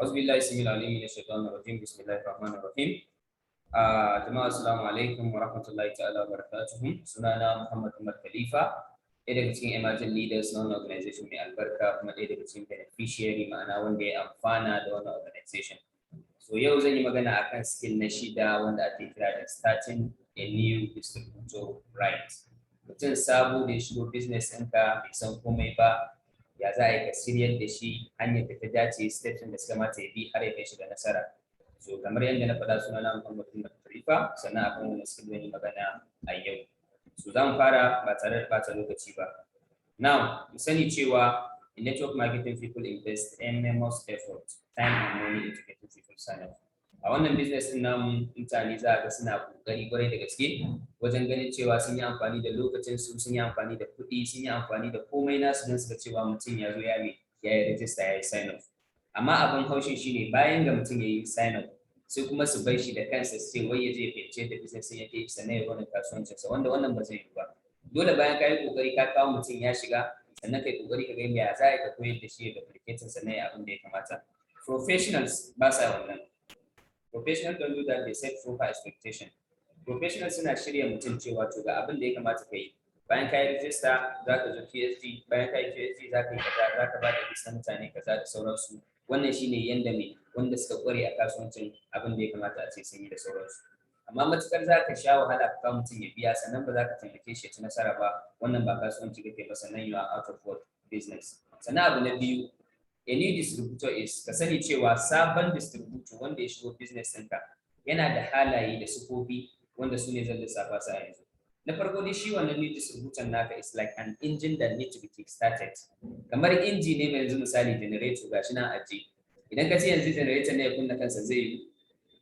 أعوذ بالله السميع العليم من الشيطان الرجيم بسم الله الرحمن الرحيم jama'a assalamu alaikum wa rahmatullahi ta'ala wa barakatuhu sunana Muhammad Umar Khalifa ɗaya daga cikin emerging leaders na wannan organization mai albarka kuma ɗaya daga cikin beneficiary ma'ana wanda ya amfana da wannan organization. So yau zan yi magana akan skill na shida wanda ake kira da starting a new distributor right. Mutum sabo da ya shigo business ɗinka bai san komai ba, ya za a yi ka shiryar da shi hanyar da ta dace steps da suka mata ya bi har ya kai shi da nasara. So kamar yadda na faɗa sunana Muhammad Umar Khalifa sannan akan wannan skill zan yi magana a yau. So za mu fara ba tare da ɓata lokaci ba. Now, mu sani cewa in network marketing people invest enormous effort, time and money into getting people sign up. A wannan business din namu mutane za a ga suna kokari kwarai da gaske wajen ganin cewa sun yi amfani da lokacin su, sun yi amfani da kuɗi, sun yi amfani da komai nasu don su ga cewa mutum ya zo ya yi register ya yi sign up. Amma abin haushin shine bayan ga mutum ya yi sign up sai kuma su bar shi da kansa su ce wai ya je fice da business din yake sannan ya wani kasuwancinsa wanda wannan ba zai yi ba. Dole bayan ka yi kokari ka kawo mutum ya shiga sannan kai kokari ka ga ya za ka koyar da shi da application sannan ya abin da ya kamata. Professionals ba sa wannan. Professionals don't do that, they set proper expectation. Professionals suna shirya mutum cewa to ga abin da ya kamata ka yi. Bayan ka yi register za ka zo PhD, bayan ka yi PhD za ka yi kaza, za ka ba da bisa mutane kaza da sauransu. Wannan shine yanda ne wanda suka kware a kasuwancin abin da ya kamata a ce sun yi da sauransu. Amma matukar za ka sha wahala ka kawo mutum ya biya sannan ba za ka taimake shi ya ci nasara ba, wannan ba kasuwanci kake ba sannan you are out of work business. Sannan abu na biyu, a new distributor is ka sani cewa sabon distributor wanda ya shigo business ɗinka yana da halaye da sufofi wanda su ne zan lissafa su a yanzu. Na farko dai shi wannan new distributor naka is like an engine that need to be kick-started. Kamar inji ne mai yanzu misali generator gashi nan aje. Idan ka ce yanzu generator ne ya kunna kansa zai yi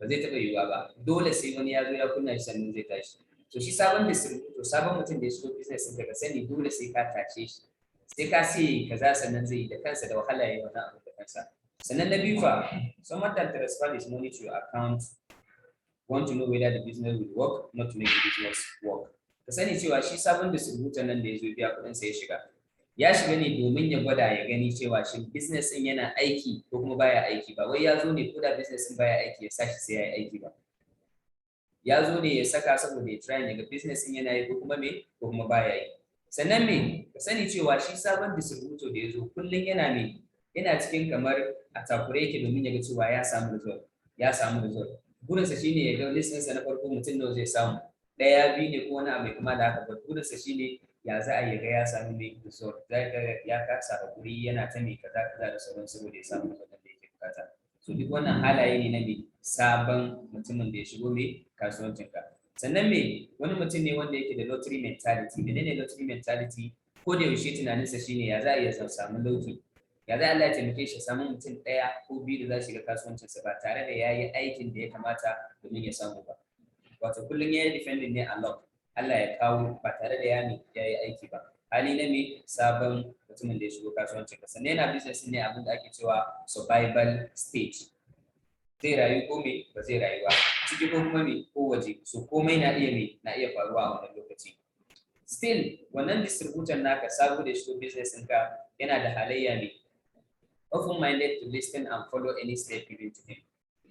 ba zai taɓa yiwuwa ba. Dole sai wani ya zo ya kunna shi sannan zai tashi. To shi sabon distributor, sabon mutum da ya shigo business ɗinka ka sani dole sai ka tashe shi. Sai ka ce kaza sannan zai yi da kansa da wahala ya yi wannan abu da kansa. Sannan na biyu fa, someone that transfer his money to your account want to know whether the business will work, not to make the business work. Ka sani cewa shi sabon distributor nan da ya zo biya kuɗin sa ya shiga ne domin ya gwada ya gani cewa shin business ɗin yana aiki ko kuma baya aiki ba wai ya zo ne ko da business ɗin baya aiki ya sashi sai ya yi aiki ba. Ya zo ne ya saka saboda ya try ya ga business ɗin yana yi ko kuma baya yi. Sannan ka sani cewa shi sabon distributor da ya zo kullum yana cikin kamar a takure yake domin ya ga cewa ya samu result. Burinsa shine ya ga list ɗinsa na farko mutum nawa zai samu. Ɗaya biyu ne ko wani abu mai kama da haka ba burinsa shine ya za a yi ga ya samu mai result. Ya kasa hakuri yana ta mai kaza da sauran saboda ya samu result da yake bukata. So duk wannan halaye ne na sabon mutumin da ya shigo kasuwancinka. Sannan wani mutum ne wanda yake da lottery mentality. Menene lottery mentality? Ko da yaushe tunaninsa shine ya za a iya samu lauki. Ya za Allah ya taimake shi samu mutum ɗaya ko biyu da za su shiga kasuwancinsa ba tare da ya yi aikin da ya kamata domin ya samu ba. Wato kullum ya yi defending ne a luck. Allah ya kawo ba tare da ya yi aiki ba. Hali na sabon mutumin da ya shigo kasuwancinka. Sannan yana business ne abin da ake cewa survival stage. Zai rayu ko ba zai rayu ba. Ciki ko kuma ko waje. So komai na iya faruwa a wannan lokaci. Still wannan distributor naka sabo da shigo business ɗinka yana da halayya open minded to listen and follow any step given to him.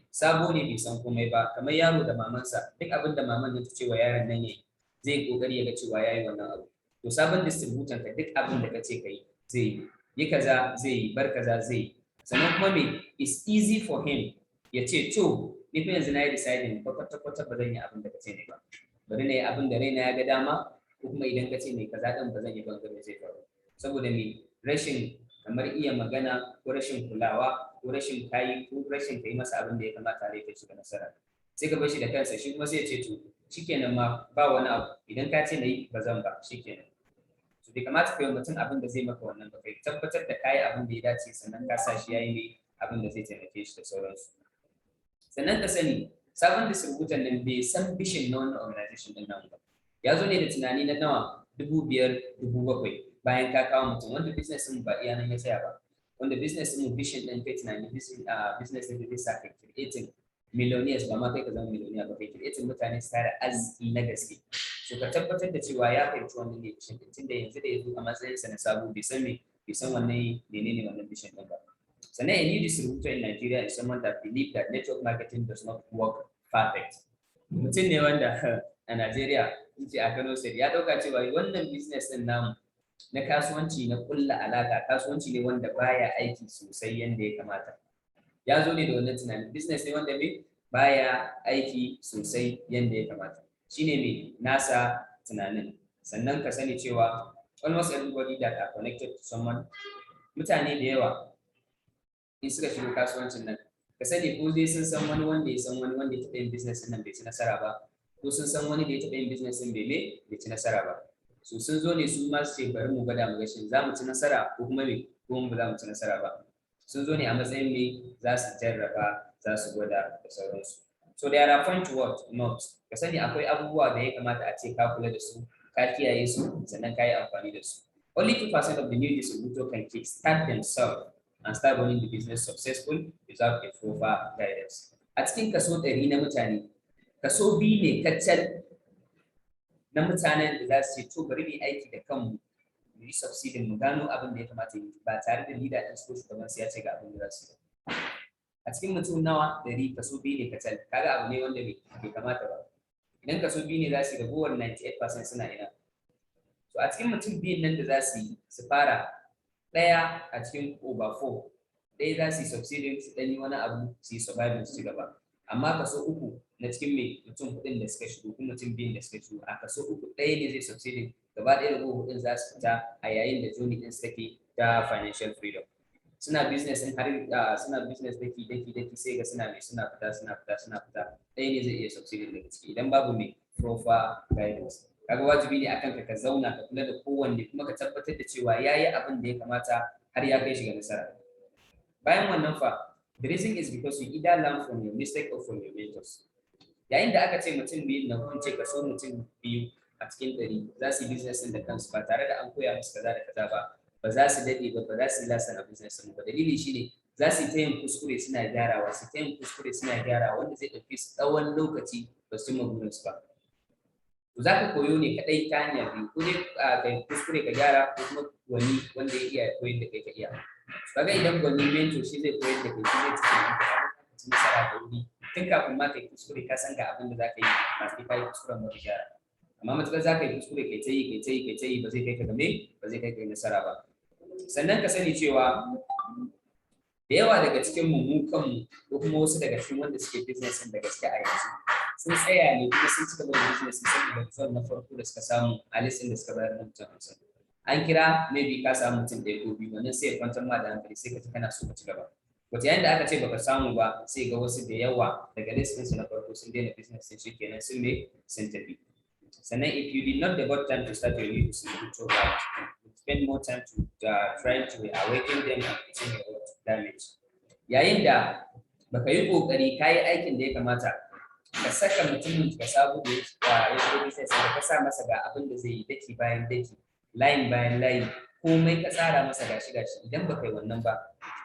Sabo ne bai san komai ba kamar yaro da mamansa duk abin da maman ta ce wa yaron nan yayi zai kokari ya ga cewa yayi wannan abu. To sabon distributor ka duk abin da kace kai zai yi kaza zai yi bar kaza zai yi. Sannan kuma is easy for him ya ce to ni fa yanzu na yi deciding kwata ba zan yi abin da kace ne ba. Bari na yi abin da raina ya ga dama ko kuma idan kace ne kaza din ba zan yi ban ga zai faru. Saboda rashin kamar iya magana ko rashin kulawa ko rashin kayi ko rashin kai masa abin da ya kamata rai kai shiga nasara. Sai ka bar shi da kansa shi kuma sai ya ce to shikenan ma ba wani abu idan ka ce na yi ba zan ba shikenan. To bai kamata kai mutum abin da zai maka wannan ba kai tabbatar da kayi abin da ya dace sannan ka sa shi yayi abin da zai taimake shi da sauransu. Sannan ka sani sabon distributor nan bai san vision na wannan organization din nan ba. Ya zo ne da tunani na nawa 5,000 7,000 bayan ka kawo mutum wanda business din ba iya nan ya tsaya ba. Wanda business din vision din kai tunani business din zai sa kai creating millionaires ba ma kai ka zama millionaire ba kai creating mutane su tara arziki na gaske. So ka tabbatar da cewa ya fahimci wannan ne vision din tunda yanzu da yazo a matsayin sa na sabo bai san wannan menene wannan vision din ba. Sannan a new distributor in Nigeria is someone that believes that network marketing does not work perfect. Mutum ne wanda a Najeriya in ce a Kano State ya dauka cewa wannan business din namu na kasuwanci na kulla alaka kasuwanci ne wanda baya aiki sosai yanda ya kamata. Ya zo ne da wannan tunanin business ne wanda baya aiki sosai yanda ya kamata. Shine mai nasa tunanin. Sannan ka sani cewa almost everybody that are connected to someone, mutane da yawa in suka shigo kasuwancin nan, ka sani ko dai sun san wani wanda ya san wani wanda ya taɓa yin business nan bai ci nasara ba, ko sun san wani da ya taɓa yin business din bai ci nasara ba. So sun zo ne su ma su ce bari mu gwada mu ga shin za mu ci nasara ko kuma ko ba za mu ci nasara ba. Sun zo ne a matsayin za su jarraba, za su gwada da sauransu. So there are point to what not. Ka sani akwai abubuwa da ya kamata a ce ka kula da su, ka kiyaye su, sannan ka yi amfani da su. Only 2% of the new distributor can kickstart themselves and start running the business successful without a proper guidance. A cikin kaso 100 na mutane, kaso 2 ne kacal na mutanen da za su ce to bari mu aiki da kanmu mu yi succeeding mu gano abin da ya kamata yi ba tare da leader ɗin su shugaban su ya ce ga abin da za su yi. A cikin mutum nawa 100 kaso 2 ne kacal, kaga abu ne wanda bai kamata ba. Idan kaso 2 ne za su yi ragowar 98% suna ina. So a cikin mutum 2 nan da za su yi su fara ɗaya a cikin over 4, ɗaya za su yi succeeding su ɗanyi wani abu su yi surviving su ci gaba. Amma kaso 3 na cikin mutum 4 da suka shigo kuma mutum 2 da suka shigo, a kaso 3 ɗaya ne zai succeeding, gaba ɗaya ragowar 4 za su fita a yayin da journey ɗin su take ta financial freedom. Suna business ɗin har suna business daki sai ga suna fita ɗaya ne zai iya succeeding daga ciki idan babu proper guidance. Kaga wajibi ne akan ka zauna ka kula da kowanne kuma ka tabbatar da cewa yayi abin da ya kamata har ya kai shi ga nasara. Bayan wannan fa, the reason is because you either learn from your mistake or from your mentors. Yayin da aka ce mutum biyu na kun ce kaso mutum biyu a cikin 100 za su yi business din da kansu ba tare da an koya musu kaza da kaza ba za su dade ba za su lasa na business din ba. Dalili shine za su ta yin kuskure suna gyarawa wanda zai dauke su tsawon lokaci ba su cimma burinsu ba. Za ka koyo ne kadai ta hanyar biyu, ko dai kai kuskure ka gyara ko kuma wani wanda ya iya koyar da kai ka iya. Kaga idan gwani mentor shi zai koyar da kai shi zai ci nasara da wuri tun kafin ma kai kuskure ka san ga abin da za ka yi ba sai ka yi kuskuren ba ka gyara. Amma matuƙar za ka yi kuskure kai ta yi ba zai kai ka game ba zai kai ka nasara ba. Sannan ka sani cewa da yawa daga cikin mu kanmu ko kuma wasu daga cikin wanda suke business da gaske a yanzu sun tsaya ne kuma sun cika da business saboda result na farko da suka samu a listin da suka bayar na mutum 50. An kira maybe ka samu mutum 1 ko 2 wannan sai ya kwantar ma da hankali sai ka ji kana so ka ci gaba. Wata yayin da aka ce baka samu ba sai ga wasu da yawa daga listin su na farko sun daina business din shi kenan sun tafi. Sannan if you did not devote time to start your new distributor route, you spend more time to trying to awaken them and retain your damage. Yayin da baka yi kokari kayi aikin da ya kamata ka saka mutumin ka sabu da ya zo business da ka sa masa ga abin da zai yi daki bayan daki, line bayan line, komai ka tsara masa gashi idan baka yi wannan ba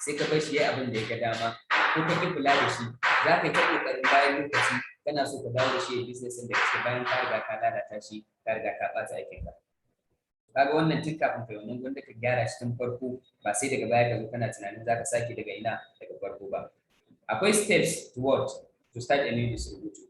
sai ka bar shi yayi abin da ya ga dama ko ka ki kula da shi za ka yi ta kokarin bayan lokaci kana so ka dawo da shi business din da kake bayan ka riga ka lalata shi ka riga ka bata aikin ka. Kaga wannan tun kafin kai wannan gwanda ka gyara shi tun farko ba sai daga baya ka zo kana tunanin zaka sake daga farko ba. Akwai steps to start a new distributor.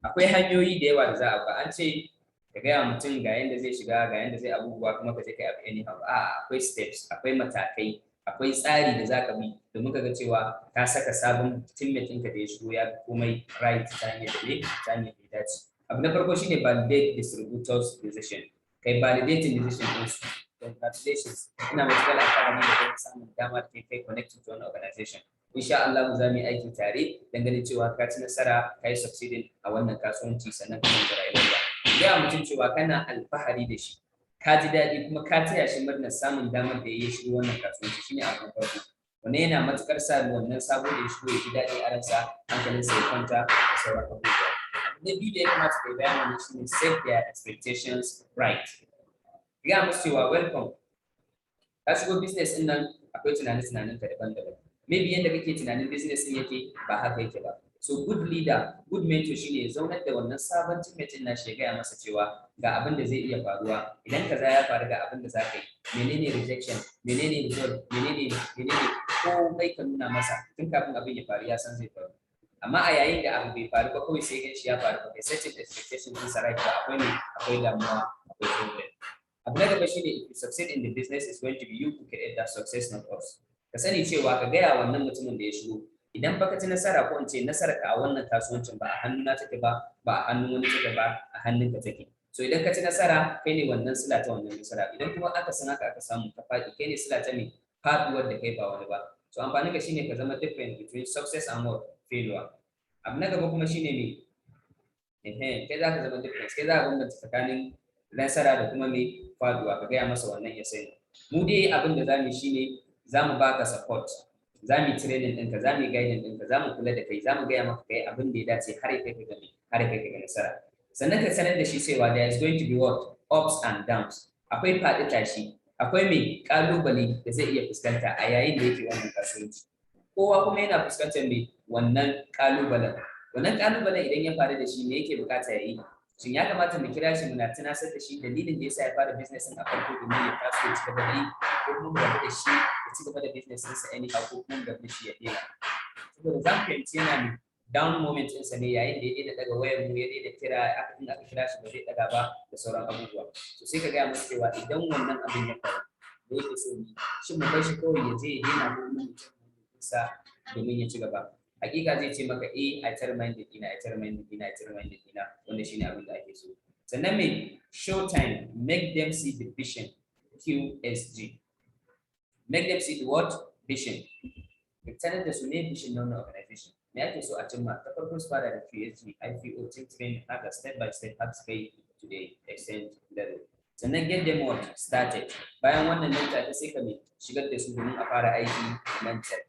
Akwai hanyoyi da yawa da za a ba. An ce ka gaya mutum ga yanda zai shiga ga yanda zai abubuwa kuma ka je kai abu anyhow. Akwai steps, akwai matakai, akwai tsari da zaka bi domin ka ga cewa ka saka sabon teammate ɗinka da ya shigo ya fi komai right ta hanyar da ya dace. Abu na farko shine validate distributors decision. Kai validating decision ɗinsu. Congratulations. Ina matuƙar alfahari da kai samun dama da kai connected to wani organization. Insha Allah za mu yi aiki tare dan ganin cewa ka ci nasara ka yi succeeding a wannan kasuwanci sannan ka yi rayuwa. Gaya mutum cewa kana alfahari da shi, ka ji daɗi kuma ka taya shi murnar samun damar da ya shigo wannan kasuwanci shine abu na farko. Wannan yana matuƙar sa wannan sabo da ya shigo ya ji daɗi a ransa hankalinsa ya kwanta da sauran abubuwa. Na biyu da ya kamata ka yi bayani shine set their expectations right. Gaya musu cewa welcome. Ka shigo business ɗin nan akwai tunanin ka daban-daban. Maybe yadda kake tunanin business ɗin yake ba haka yake ba. So good leader, good mentor shine ya zaunar da wannan sabon teammate ɗin nashi ya gaya masa cewa ga abin da zai iya faruwa. Idan kaza ya faru ga abin da za ka yi. Menene rejection? Menene result? Menene komai ka nuna masa tun kafin abin ya faru ya san zai faru. Amma a yayin da abu bai faru ba kawai sai gan shi ya faru ba kai setting expectation din sa right ba akwai damuwa akwai problem. Abu na gaba shine if you succeed in the business is going to be you to create that success not us. Ka sani cewa ka gaya wannan mutumin da ya shigo idan baka ci nasara ko in ce nasarar ka a wannan kasuwancin ba a hannuna take ba a hannun wani take ba a hannunka take. So idan ka ci nasara kai ne wannan sila ta wannan nasara, idan kuma aka san haka aka samu ka faɗi kai ne sila ta ne faduwar da kai ba wani ba. So amfani ka shine ka zama different between success and what failure. Abu na gaba kuma shine me kai za ka zama different, kai za ka bambanta tsakanin nasara da kuma me faduwa, ka gaya masa wannan ya sani. Mu dai abin da zamu shine zamu baka support, zamu training ɗinka, zamu guiding ɗinka, zamu kula da kai, zamu gaya maka kai abin da ya dace har kai ka gani har kai ka ga nasara. Sannan ka sanar da shi cewa there is going to be what ups and downs, akwai faɗi tashi, akwai mai kalubale da zai iya fuskanta a yayin da yake wannan kasuwanci. Kowa kuma yana fuskantar mai wannan kalubalen idan ya faru da shi me yake bukata ya yi. Shin ya kamata mu kira shi muna tunasar da shi dalilin da yasa ya fara business din a farko domin ya taso ya ci gaba da yi, ko kuma mu rabu da shi ya ci gaba da business ɗinsa anyhow, ko kuma mu rabu da shi ya daina. Saboda za mu fahimci yana ne down moment ɗinsa ne yayin da ya daina daga wayar mu, ya daina kira aka kira shi ba zai daga ba da sauran abubuwa. So sai ka gaya masa cewa idan wannan abin ya faru da yake so ni shin mu bar shi kawai ya je ya daina ko mu sa domin ya ci gaba. Hakika zai ce maka I ta reminded ina wanda shine abin da ake so. Sannan me show time, make them see the vision, QSG. Make them see the what? Vision. Ka sanar da su ne vision na organization. Me ake so a cimma? Ta farko su fara da QSG, IPO, team train, haka step by step har su kai to the extent level. Sannan get them what? Started. Bayan wannan nan take sai ka shigar da su domin a fara aiki nan take.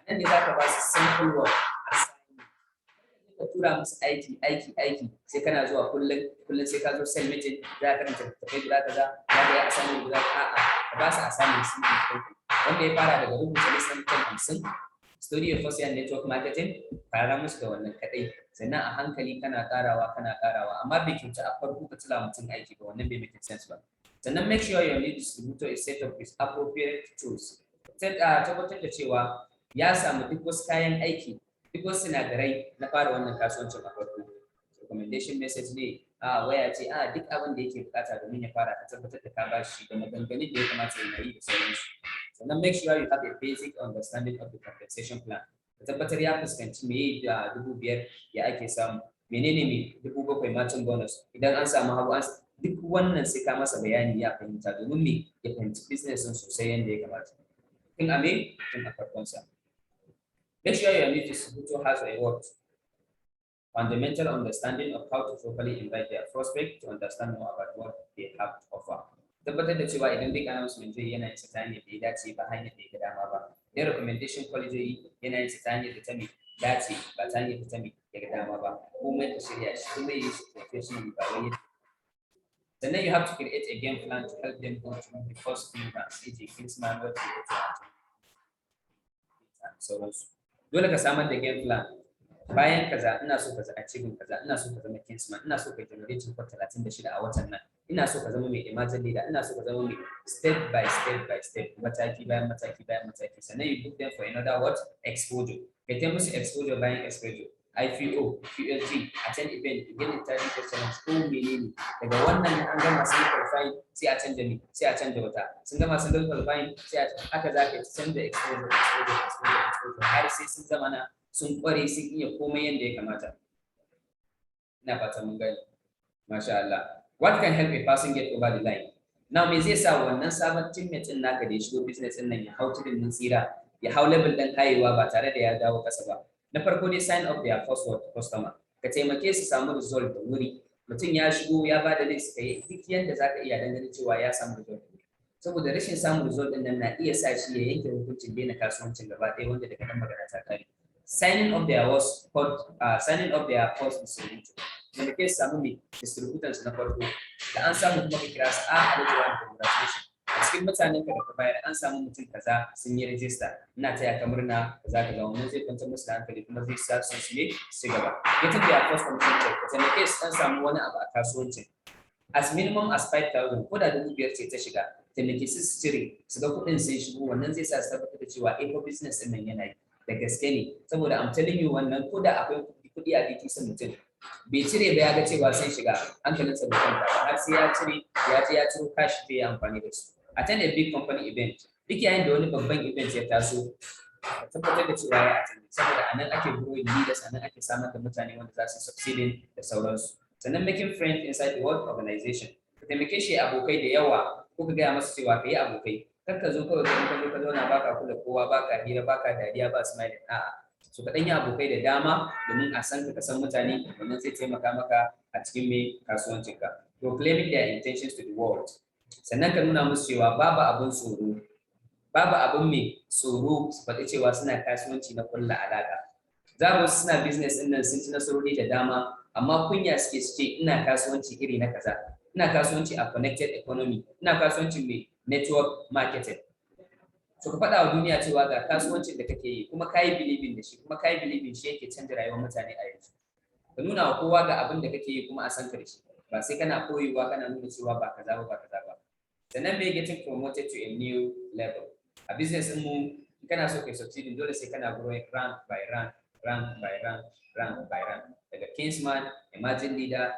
Nan ne za ka ba su simple work assignment. Ka tura musu aiki sai kana zuwa kullum sai ka zo sell meeting za ka karanta tafai guda kaza za ka yi assignment guda a'a ka ba su assignment simple wanda ya fara daga rubuta lissan 50 study of social network marketing, fara musu da wannan kadai, sannan a hankali kana karawa amma bai kyauta a farko ka tura mutum aiki ba, wannan bai make sense ba. Sannan make sure your lead distributor is set up with appropriate tools. Tabbatar da cewa ya samu duk wasu kayan aiki, duk wasu sinadarai na fara wannan kasuwancin a farko. Recommendation message ne, waya ce, duk abin da yake bukata domin ya fara, ka tabbatar da ka ba shi da maganganun da ya kamata ya yi da sauransu. Sannan make sure you have a basic understanding of the compensation plan. Ka tabbatar ya fuskanci me da 5,000 ya ake samu, menene me 7,000 matching bonus, idan an samu hagu duk wannan sai ka masa bayani ya fahimta domin me ya fahimci business din sosai yadda ya kamata. Tun a farkonsa. Make sure your lead distributor has a what? Fundamental understanding of how to properly invite their prospect to understand more about what they have to offer. Tabbatar da cewa idan duk announcement zai yana yin ta hanyar da ya dace ba hanyar da ya dama ba. Idan recommendation call zai yana yin ta hanyar da ta dace ba ta hanyar da ta ya dama ba. Komai ka shirya shi, komai yi shi professionally ba wai. Sannan you have to create a game plan to help them go through the first few months. E.g. Kingsman, what you get to sauransu. Dole ka samar da game plan. Bayan kaza ina so ka zama achieving kaza, ina so ka zama Kingsman, ina so ka generate for 36 a watan nan, ina so ka zama mai emerging leader, ina so ka zama mai step by step, mataki bayan mataki. Sannan you book them for another what? Exposure. Ka ta musu exposure bayan exposure. IPO, QSG, attend event, get interview questions, ko menene. Daga wannan an gama sun qualify sai a canja wata. Sun gama sun qualify sai haka za ka canza exposure har sai sun zama na sun kware sun iya komai yadda ya kamata. Ina fata mun gani. Masha Allah. What can help a person get over the line? Now me zai sa wannan sabon teammate din naka da ya shigo business din nan ya hau tudun nan tsira, ya hau level din hayewa ba tare da ya dawo kasa ba. Na farko dai sign up their first customer. Ka taimake su samu result da wuri. Mutum ya shigo ya bada list ka yi duk yadda zaka iya dangane cewa ya samu result. Saboda rashin samun result din nan na iya sa shi ya yanke hukuncin daina kasuwancin gaba ɗaya wanda daga nan magana ta kare. Signing up their first distributor. Wanda ke samu mai distributors na farko da an samu kuma ka kira su alajewa da congratulations. A cikin mutanen ka da ka bayar an samu mutum kaza sun yi register, ina taya ka murna kaza wannan zai kwanta musu da hankali kuma zai sa su ne su gaba. Get their first commission check. Ka taimake su an samu wani abu a kasuwancin. As minimum as 5,000 ko da 5,000 ce ta shiga, taimake su cire su ga kuɗin sai shigo, wannan zai sa su tabbatar da cewa ko business ɗin nan yana yi da gaske ne. Saboda I'm telling you wannan ko da akwai kuɗi a DTC mutum bai cire ba ya ga cewa sai shiga hankalinsa bai kwanta ba har sai ya cire ya je ya ciro cash sai ya amfani da su. Attend a big company event, duk yayin da wani babban event ya taso ka tabbatar da cewa ya attend, saboda a nan ake growing leaders, a nan ake samar da mutane wanda za su succeeding da sauransu. Sannan making friends inside the world organization, ka taimake shi abokai da yawa ko ka gaya masa cewa ka yi abokai, kar ka zo kawai ka zauna baka kula kowa, baka hira, baka dariya, ba smiling, a'a. So ka yi abokai da dama domin a san ka san mutane, wannan zai taimaka maka a cikin mai kasuwancinka. Proclaiming their intentions to the world, sannan ka nuna musu cewa babu abin tsoro, babu abin mai tsoro su faɗi cewa suna kasuwanci na kulla alaƙa. Za mu suna business ɗin nan sun ci nasarori da dama, amma kunya suke su ce ina kasuwanci iri na kaza, ina kasuwanci a connected economy, ina kasuwanci mai network marketing. So ka faɗa wa duniya cewa ga kasuwancin da kake yi kuma ka yi believing da shi, kuma ka yi believing shi yake canza rayuwar mutane a yanzu. Ka nuna wa kowa ga abin da kake yi kuma a san ka da shi, ba sai kana koyewa kana nuna cewa ba kaza ba kaza ba. Sannan bai getting promoted to a new level. A business din mu kana so kai succeed dole sai kana growing rank by rank by rank. Daga kingsman, emerging leader,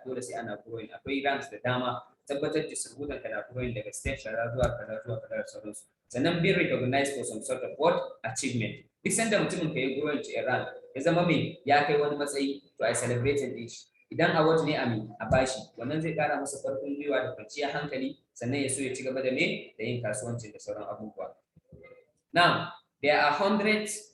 dole sai ana growing. Akwai ranks da dama, tabbatar distributor kana growing daga stage kaza zuwa kaza da sauransu. Sannan being recognized for some sort of what achievement. Duk sanda mutumin ka yi growing to a rank, ya zama mai ya kai wani matsayi, to I celebrating this. Idan award ne a bashi, wannan zai kara masa farkon gwiwa da kwanciyar hankali, sannan ya so ya ci gaba da me da yin kasuwanci da sauran abubuwa. Now, there are hundreds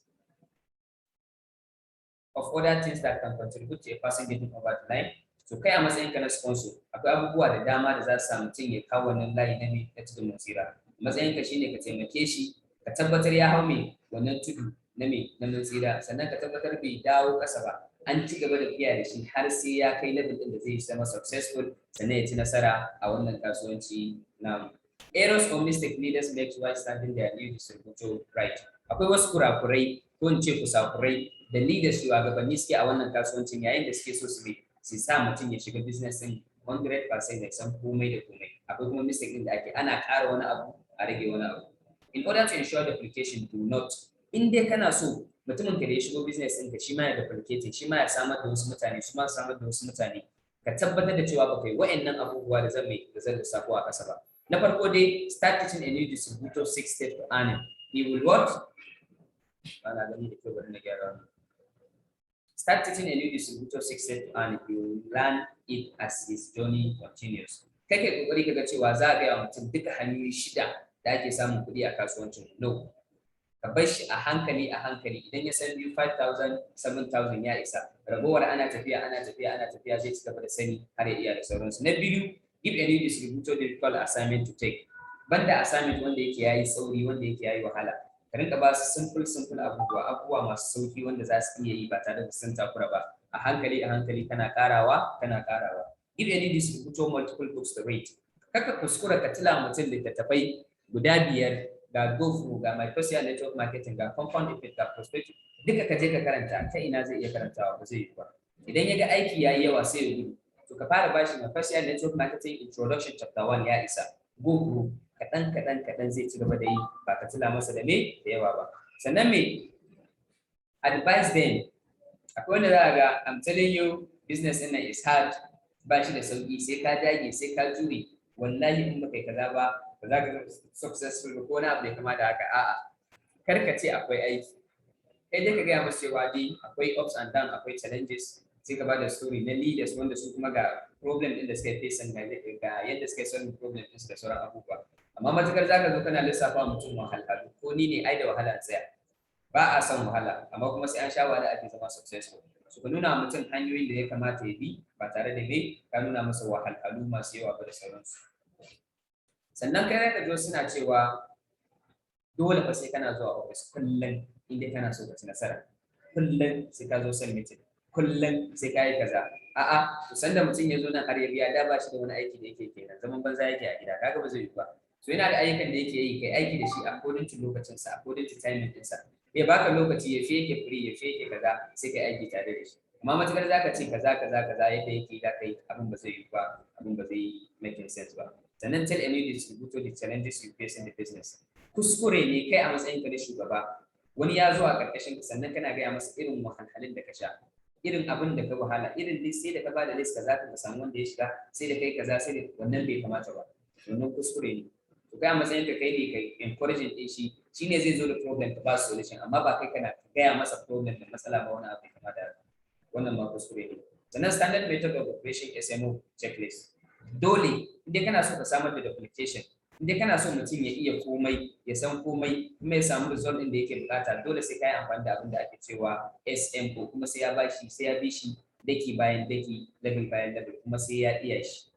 of other things that can contribute to a person getting over the line. So kai a matsayin ka na sponsor, akwai abubuwa da dama da za su sa mutum ya kawo wannan layi na me na tudun tsira. Matsayin ka shine ka taimake shi, ka tabbatar ya hau me wannan tudu na me na tsira, sannan ka tabbatar bai dawo kasa ba. An ci gaba da tafiya da shi har sai ya kai level din da zai zama successful, sannan ya ci nasara a wannan kasuwanci namu. Errors or mistake leaders make while standing their new distributor right. Akwai wasu kurakurai ko in ce kusakurai da leaders shugabanni suke a wannan kasuwancin yayin da suke so su sa mutum ya shiga business din 100% da san komai da komai. Akwai kuma mistake din da ake ana ƙara wani abu a rage wani abu. In order to ensure duplication, do not, in dai kana so mutumin ka da ya shigo business ɗinka shi ma ya duplicating, shi ma ya samar da wasu mutane, su ma samar da wasu mutane, ka tabbatar da cewa ba kai wa'annan abubuwa da zan lissafo a ƙasa ba. Na farko dai, start teaching a new distributor 6 steps to earning. He will what? Ana gani da kyau bari na gyara. Start teaching a new distributor 6 steps to earning. He will learn it as his journey continues. Kake kokari kaga cewa za a ga mutum duka hanyoyi 6 da ake samun kuɗi a kasuwancin. No. Ka bar shi a hankali idan ya san 5,000 7,000 ya isa, ragowar ana tafiya zai ci gaba da sani har ya iya da sauransu. Na biyu, give a new distributor difficult assignment to take. Banda assignment wanda yake yayi sauri, wanda yake yayi wahala, ka rinka ba su simple abubuwa masu sauki wanda za su iya yi ba tare da sun takura ba. A hankali kana karawa. Give a new distributor multiple books to read. Kaka kuskura ka tila mutum littattafai guda 5 ga GoFu, ga My Personal Network Marketing, ga Compound Effect, ga Prospective, duka ka je ka karanta, ta ina zai iya karantawa ba zai yi ba. Idan ya ga aiki yayi yawa sai ya gudu. To ka fara bashi My Personal Network Marketing Introduction Chapter 1 ya isa. GoFu kaɗan zai ci gaba da yi, ba ka tila masa da me da yawa ba. Sannan me advise them. Akwai wanda za a ga I'm telling you business ɗin nan is hard, ba shi da sauki, sai ka dage, sai ka jure. Wallahi in baka yi kaza ba za ka successful ko na abu da kama da haka. A'a, kar ka ce akwai aiki, kai dai ka gaya musu cewa dai akwai ups and downs, akwai challenges, sai ka ba da story na leaders wanda su kuma ga problem din da suka face ga yadda suka solve problem din su da sauran abubuwa. Amma matukar zaka zo kana lissafa mutum wahalhalu, ko ni ne ai da wahala tsaya, ba a son wahala, amma kuma sai an sha wahala ake zama successful. So ka nuna mutum hanyoyin da ya kamata ya bi ba tare da ka nuna masa wahalhalu masu yawa ba da sauransu. Sannan kai ka zo suna cewa dole fa sai kana zuwa office kullum inda kana so ka ci nasara, kullum sai ka zo sell meeting, kullum sai ka yi kaza. A'a, to sanda mutum ya zo nan har ya biya da ba shi da wani aiki da yake kenan, zaman banza yake a gida, kaga ba zai yi ba. So yana da ayyukan da yake yi, kai aiki da shi according to lokacinsa, according to timing ɗinsa. Ya baka lokaci ya fi yake free, ya fi yake kaza, sai kai aiki tare da shi. Amma matukar zaka ce kaza yadda yake da kai, abin ba zai yi ba, abin ba zai making sense ba. sannan tell a new distributor the challenges you face in the business. Kuskure ne kai a matsayin ka na shugaba, wani ya zo a ƙarƙashin ka sannan kana gaya masa irin wahalhalun da ka sha, irin abin da ka wahala, irin list sai da ka bada list kaza ka samu wanda ya shiga, sai da kai kaza, sai da wannan bai kamata ba, wannan kuskure ne. To kai a matsayin ka kai ne kai encouraging din shi, shine zai zo da problem ka ba solution, amma ba kai kana gaya masa problem da matsala ba, wani abu bai kamata ba, wannan ma kuskure ne. Sannan standard method of operation SMO checklist, dole idan kana so ka samar da duplication, idan kana so mutum ya iya komai, ya san komai, kuma ya samu result din da yake bukata, dole sai ka yi amfani da abin da ake cewa SMO, kuma sai ya bi shi daki bayan daki, level bayan level, kuma sai ya iya shi.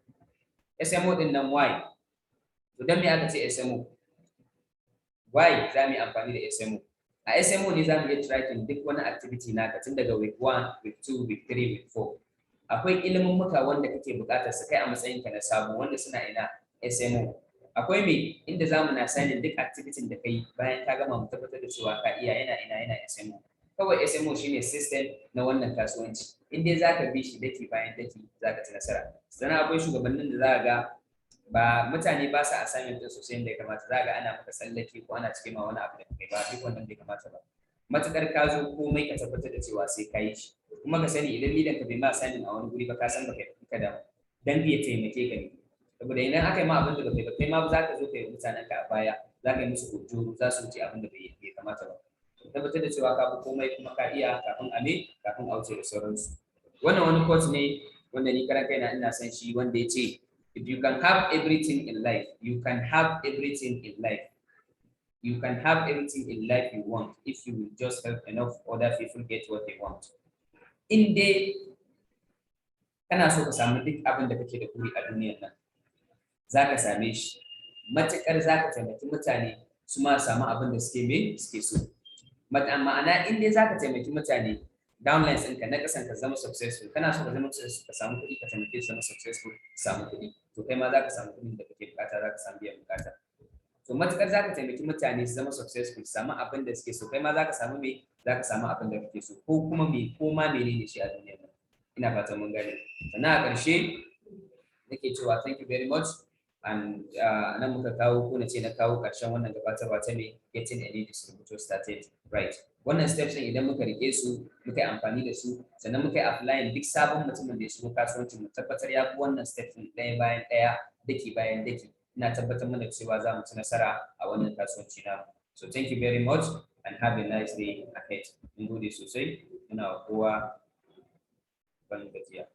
SMO din nan why? To dan me aka ce SMO? Why za mu yi amfani da SMO? A SMO ne za mu iya tracking duk wani activity naka tun daga week 1, week 2, week 3, week 4. Akwai ilimin muka wanda kake bukatar su kai a matsayin ka na sabo, wanda suna ina SMO. Akwai me inda zamu na sanin duk activity da kai bayan ka gama mu tabbatar da cewa ka iya yana SMO. Kawai SMO shine system na wannan kasuwanci. In dai zaka bi shi daki bayan daki zaka ci nasara. Sannan akwai shugabannin da zaka ga ba mutane ba su assignment din sosai inda ya kamata, zaka ga ana maka sallake ko ana cike ma wani abu da kai ba, duk wannan bai kamata ba. Matukar ka zo komai ka tabbatar da cewa sai ka yi shi, kuma ka sani idan lidan ka bai ma sanin a wani guri ba, ka san baka ka da dan bai taimake ka ne. Saboda idan aka yi ma abin da baka kai ma za ka zo ka yi mutanen ka a baya, za ka yi musu hujjo, za su wuce abin da bai kamata ba. Tabbatar da cewa ka bi komai kuma ka iya kafin a wuce da sauransu. Wannan wani quote ne wanda ni karan kaina ina san shi, wanda ya ce if you can have everything in life, you can have everything in life. You can have everything in life you want if you will just help enough other people get what they want. In dai kana so ka samu duk abin da kake da buri a duniyar nan, za ka same shi. Matuƙar za ka taimaki mutane su ma samu abin da suke so. Ma'ana in dai za ka taimaki mutane, downlines ɗinka na ƙasan ka zama successful, kana so ka zama successful, ka samu kuɗi, ka taimake su zama successful, samu kuɗi, to kai ma za ka samu kuɗin da kake bukata, za ka samu biyan bukata. To matukar za ka taimaki mutane su zama successful, samu abin da suke so, kai ma za ka samu abin da kake so, ko kuma menene shi a duniyar nan. Ina fatan mun gane. Sannan a ƙarshe nake cewa thank you very much, and nan muka kawo ko na ce na kawo ƙarshen wannan gabatarwa ta me getting a new distributor started right. Wannan steps ɗin idan muka rike su, muka yi amfani da su, sannan muka yi applying duk sabon mutumin da ya shigo kasuwancin mu, tabbatar ya bi wannan steps ɗin ɗaya bayan ɗaya, daki bayan daki, ina tabbatar mana cewa za mu ci nasara a wannan kasuwanci namu. So thank you very much and have a nice day ahead. Mun gode sosai, muna kowa ban gajiya.